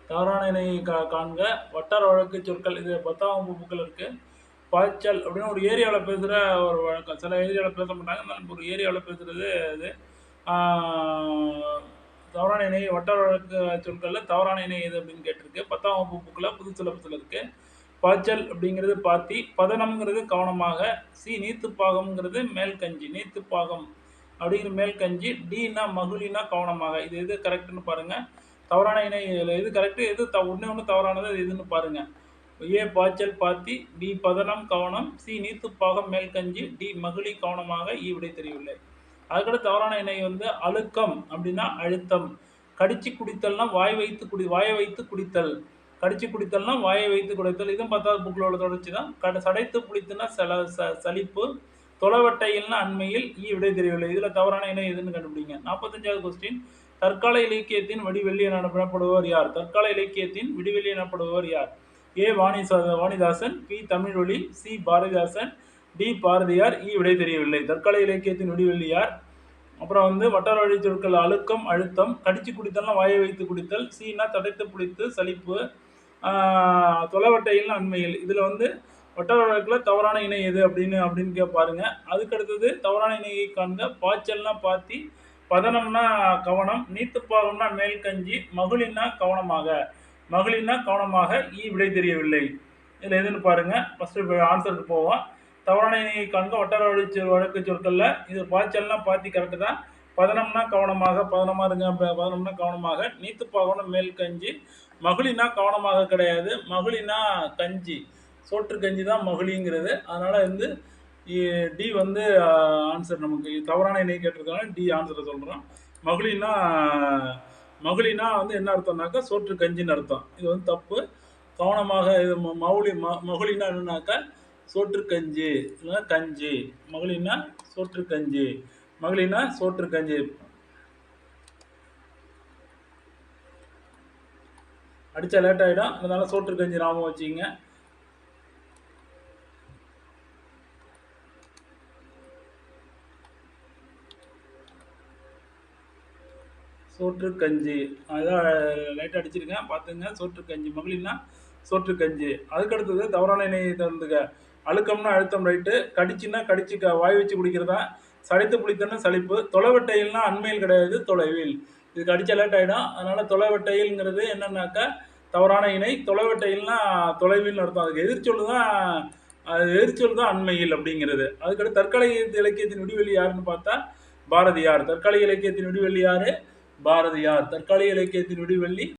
தவறான இணையை காண்க. வட்டார வழக்கு சொற்கள் இது 10ஆம் வகுப்பு புக்கில் இருக்கு. பாய்ச்சல் அப்படின்னு ஒரு ஏரியாவில் பேசுகிற ஒரு வழக்கம். சில ஏரியாவில் பேச மாட்டாங்க, இருந்தாலும் ஒரு ஏரியாவில் பேசுகிறது இது. தவறான இணை வட்டார வழக்கு சொற்களில் தவறான இணை எது அப்படின்னு கேட்டிருக்கு. 10ஆம் வகுப்பு புக்கில் புது சிலபஸில் இருக்கு. பாய்ச்சல் அப்படிங்கிறது பாத்தி, பதனம்ங்கிறது கவனமாக, சி நீத்துப்பாகம்ங்கிறது மேல்கஞ்சி, நீத்துப்பாகம் அப்படிங்கிற மேல்கஞ்சி, டினா மகுழினா கவனமாக. இது எது கரெக்டுன்னு பாருங்க. தவறான இணை எது கரெக்டு, எது ஒன்று தவறானது அது எதுன்னு பாருங்க. ஏ பாய்ச்சல் பாத்தி, பி பதனம் கவனம், சி நீத்துப்பாகம் மேல்கஞ்சி, டி மகிழி கவனமாக. விடை தெரியவில்லை. அதுக்கடுத்து தவறான இணை வந்து அழுக்கம் அப்படின்னா அழுத்தம். கடிச்சு குடித்தல்னா வாயை வைத்து குடித்தல். கடிச்சு குடித்தல்னா வாயை வைத்து குடித்தல். இதுவும் 10வது புக்கில் உள்ள தொடர்ச்சி தான். சடைத்து புளித்துனா சலிப்பு. தொலைவட்டையில்னா அண்மையில். விடை தெரியவில்லை. இதுல தவறான இணை எதுன்னு கண்டுபிடிங்க. 45வது கொஸ்டின். தற்கால இலக்கியத்தின் விடிவெள்ளி எனப்படுபவர் யார்? தற்கால இலக்கியத்தின் விடிவெள்ளி எனப்படுபவர் யார்? ஏ வாணிதாசன், பி தமிழொலி, சி பாரதிதாசன், டி பாரதியார். விடை தெரியவில்லை. தற்கால இலக்கியத்தின் விடிவெள்ளி யார்? அப்புறம் வந்து வட்டார வழி சொற்கள் அழுக்கம், அழுத்தம். கடிச்சு குடித்தல்னா வாயை வைத்து குடித்தல். சீனா தடைத்து புளித்து சலிப்பு. தொலைவட்டையில் அண்மையில். இதுல வந்து வட்டார வழக்கில் தவறான இணை எது அப்படின்னு பாருங்க. அதுக்கு அடுத்தது தவறான இணையை காண்க. பாய்ச்சல்னா பாத்தி, பதனம்னா கவனம், நீத்துப்பாகம்னா மேல்கஞ்சி, மகிழினா கவனமாக. மகிழினா கவனமாக. விடை தெரியவில்லை. இதில் எதுன்னு பாருங்க. ஃபர்ஸ்ட் ஆன்சருக்கு போவோம். தவறான இணையை காண்க. வட்டார வழக்கு சொற்கள்ல இது பாய்ச்சல்னா பாத்தி கரெக்டு தான். பதனம்னா கவனமாக, பதனமா இருங்க. பதனம்னா கவனமாக. நீத்துப்பாகம்னா மேல்கஞ்சி. மகிழினா கவனமாக கிடையாது. மகிழினா கஞ்சி, சோற்று கஞ்சி தான் மகிழிங்கிறது. அதனால வந்து டி வந்து ஆன்சர். நமக்கு தவறான இணை கேட்டிருக்காங்க, டி ஆன்சரை சொல்றோம். மகிழினா வந்து என்ன அர்த்தம்னாக்கா சோற்று கஞ்சின்னு அர்த்தம். இது வந்து தப்பு. கவனமாக இது மகிழினா என்னன்னாக்கா சோற்று கஞ்சி இல்லைன்னா கஞ்சி. மகிழினா சோற்று கஞ்சி. மகிழினா சோற்று கஞ்சி. அடிச்சா லேட் ஆகிடும், அதனால சோற்று கஞ்சி ஞாபகம் வச்சுங்க. சோற்று கஞ்சி அதான் லைட்டாக அடிச்சிருக்கேன், பார்த்துங்க. சோற்று கஞ்சி. மகிழினா சோற்று கஞ்சி. அதுக்கடுத்தது தவறான இணையை தந்துங்க. அழுக்கம்னா அழுத்தம் ரைட்டு. கடிச்சுன்னா கடிச்சு வாய் வச்சு குடிக்கிறதா. சடைத்து புளித்தன்னா சலிப்பு. தொலைவட்டையில்னா அண்மையில் கிடையாது, தொலைவில். இதுக்கு அடிச்சா லேட் ஆகிடும், அதனால தொலைவட்டையில்ங்கிறது என்னன்னாக்கா தவறான இணை. தொலைவட்டையில்னா தொலைவில் அர்த்தம். அதுக்கு எதிர்ச்சொல் தான் அண்மையில் அப்படிங்கிறது. அதுக்கடுத்து தற்கால இலக்கியத்தின் விடிவெள்ளி யாருன்னு பார்த்தா பாரதியார். தற்காலிக இலக்கியத்தின் விடிவெள்ளி யாரு? பாரதியார். தற்காலிக இலக்கியத்தின் விடிவெள்ளி